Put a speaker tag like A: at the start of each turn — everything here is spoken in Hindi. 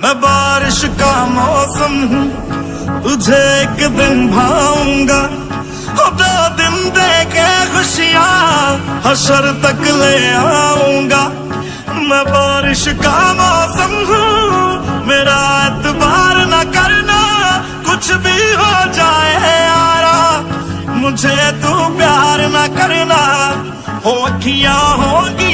A: मैं बारिश का मौसम हूँ, तुझे एक दिन भाऊंगा। 2 दिन दे के खुशियाँ हशर तक ले आऊंगा। मैं बारिश का मौसम हूँ, मेरा एतबार न करना, कुछ भी हो जाए यारा, मुझे तू प्यार न करना। हो अखियाँ होगी